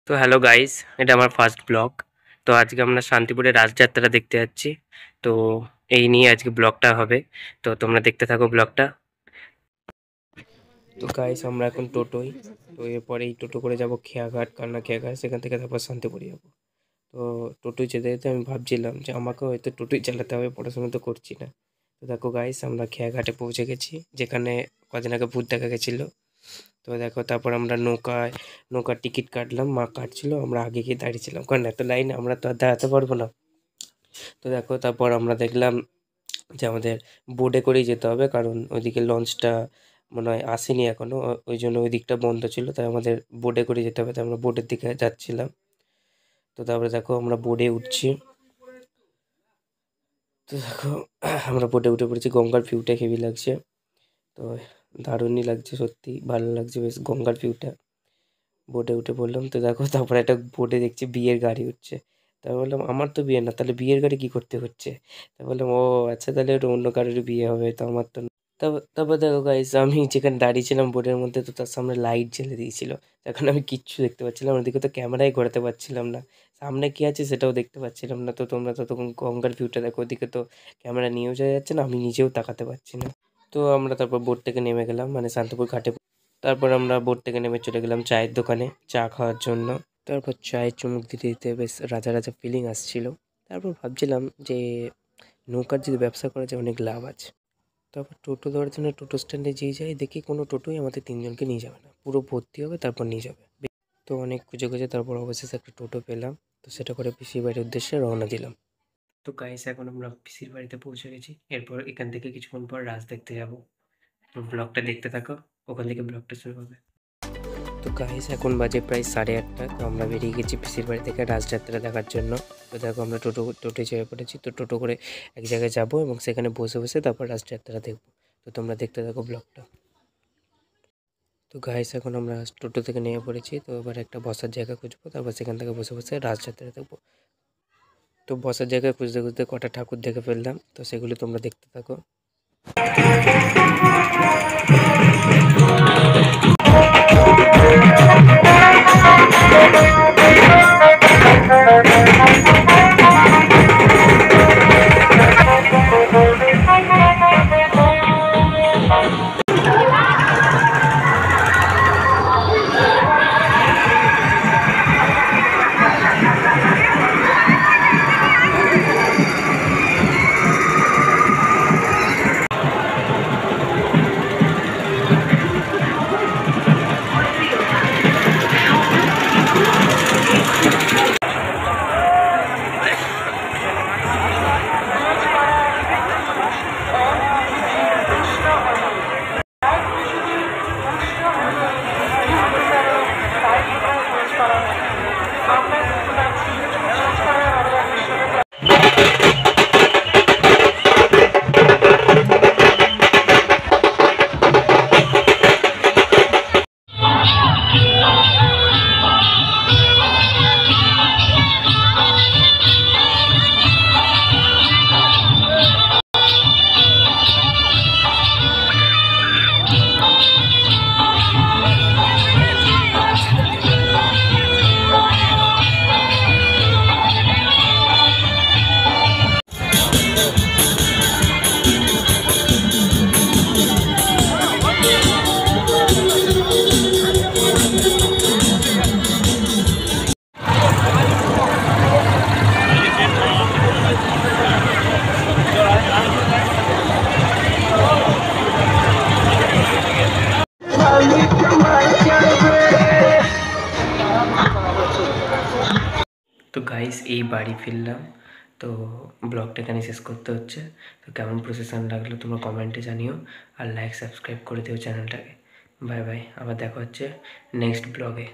তো hello guys, এটা আমার ফার্স্ট ব্লগ। তো আজকে আমরা শান্তিপুরের রাজযাত্রা দেখতে যাচ্ছি। তো এই নিয়ে আজকে ব্লগটা হবে। তো তোমরা দেখতে থাকো ব্লগটা। তো গাইস, আমরা এখন টোটোই। তো এরপরে এই টোটো করে যাব খেয়াঘাট, কান্না খেয়াঘাট, সেখান থেকে তারপর শান্তিপুরে যাবো। তো টোটোয় যেতে যেতে আমি ভাবছিলাম যে আমাকেও হয়তো টোটোই চালাতে হবে, পড়াশোনা তো করছি না। তো দেখো গাইস, আমরা খেয়াঘাটে পৌঁছে গেছি, যেখানে কদিন আগে ভূত দেখা গেছিলো। তো দেখো, তারপর আমরা নৌকার টিকিট কাটলাম, মা কাটছিল, আমরা আগে গিয়ে দাঁড়িয়েছিলাম, কারণ এত লাইন আমরা তো আর দাঁড়াতে পারবো না। তো দেখো, তারপর আমরা দেখলাম যে আমাদের বোটে করেই যেতে হবে, কারণ ওইদিকে লঞ্চটা মনে হয় আসেনি এখনো, ওই জন্য ওই দিকটা বন্ধ ছিল, তাই আমাদের বোটে করে যেতে হবে। তাই আমরা বোটের দিকে যাচ্ছিলাম। তো তারপরে দেখো, আমরা বোটে উঠছি। তো দেখো, আমরা বোটে উঠে পড়েছি। গঙ্গার ভিউটা হেভি লাগছে। তো দারুণই লাগছে, সত্যি ভালো লাগছে বেশ গঙ্গার ভিউটা। বোটে উঠে পড়লাম। তো দেখো, তারপরে একটা বোটে দেখছি বিয়ের গাড়ি উঠছে। তাই বললাম আমার তো বিয়ে না, তাহলে বিয়ের গাড়ি কি করতে হচ্ছে? তাই বললাম ও আচ্ছা, তাহলে ওটা অন্য কারোর বিয়ে হবে, তো আমার তো না। তারপর দেখো গাইস, আমি যেখানে দাঁড়িয়েছিলাম বোটের মধ্যে, তো তার সামনে লাইট জ্বেলে দিয়েছিল। এখন আমি কিচ্ছু দেখতে পাচ্ছিলাম না, ওদিকে তো ক্যামেরাই ঘোরাতে পারছিলাম না, সামনে কি আছে সেটাও দেখতে পাচ্ছিলাম না। তো তোমরা তো তখন গঙ্গার ভিউটা দেখো, ওদিকে তো ক্যামেরা নিয়েও যাওয়া যাচ্ছে না, আমি নিজেও তাকাতে পারছি না। তো আমরা তারপর বোট থেকে নেমে গেলাম, মানে শান্তিপুর ঘাটে। তারপর আমরা বোট থেকে নেমে চলে গেলাম চায়ের দোকানে চা খাওয়ার জন্য। তারপর চায়ের চুমুক দিতে দিতে বেশ রাজা রাজা ফিলিং আসছিল। তারপর ভাবছিলাম যে নৌকার যদি ব্যবসা করা যায়, অনেক লাভ আছে। তারপর টোটো ধরার জন্য টোটো স্ট্যান্ডে যেই যাই, দেখি কোনো টোটোই আমাদের তিনজনকে নিয়ে যাবে না, পুরো ভর্তি হবে তারপর নিয়ে যাবে। তো অনেক খুঁজে খুঁজে তারপর অবশেষে একটা টোটো পেলাম। তো সেটা করে পিসির বাড়ির উদ্দেশ্যে রওনা দিলাম। তো গাইস, এখন আমরা পিসির বাড়িতে পৌঁছে গেছি। এরপর এখান থেকে কিছুক্ষণ পর রাজ দেখতে যাব। তো ব্লগটা দেখতে থাকো, ওখান থেকে ব্লগটা শুরু হবে। তো গাইস, এখন বাজে প্রায় 8:30। তো আমরা বেরিয়ে গেছি পিসির বাড়ি থেকে রাজযাত্রা দেখার জন্য। তো দেখো, আমরা টোটোয় চেপে পড়েছি। তো টোটো করে এক জায়গায় যাবো এবং সেখানে বসে বসে তারপর রাজযাত্রা দেখবো। তো তোমরা দেখতে থাকো ব্লগটা। তো গাইস, এখন আমরা টোটো থেকে নেমে পড়েছি। তো এবার একটা বসার জায়গা খুঁজবো, তারপর সেখান থেকে বসে বসে রাজযাত্রা দেখবো। তো বসার জায়গায় খুঁজতে খুঁজতে কটা ঠাকুর দেখে ফেললাম, তো সেগুলি তোমরা দেখতে থাকো। তো গাইস, এই বাড়ি ফিরলাম। তো ব্লগটা এখানে শেষ করতে হচ্ছে। তো কেমন প্রসেসন লাগলো তোমরা কমেন্টে জানিও, আর লাইক সাবস্ক্রাইব করে দিও চ্যানেলটাকে। বাই বাই, আবার দেখা হচ্ছে নেক্সট ব্লগে।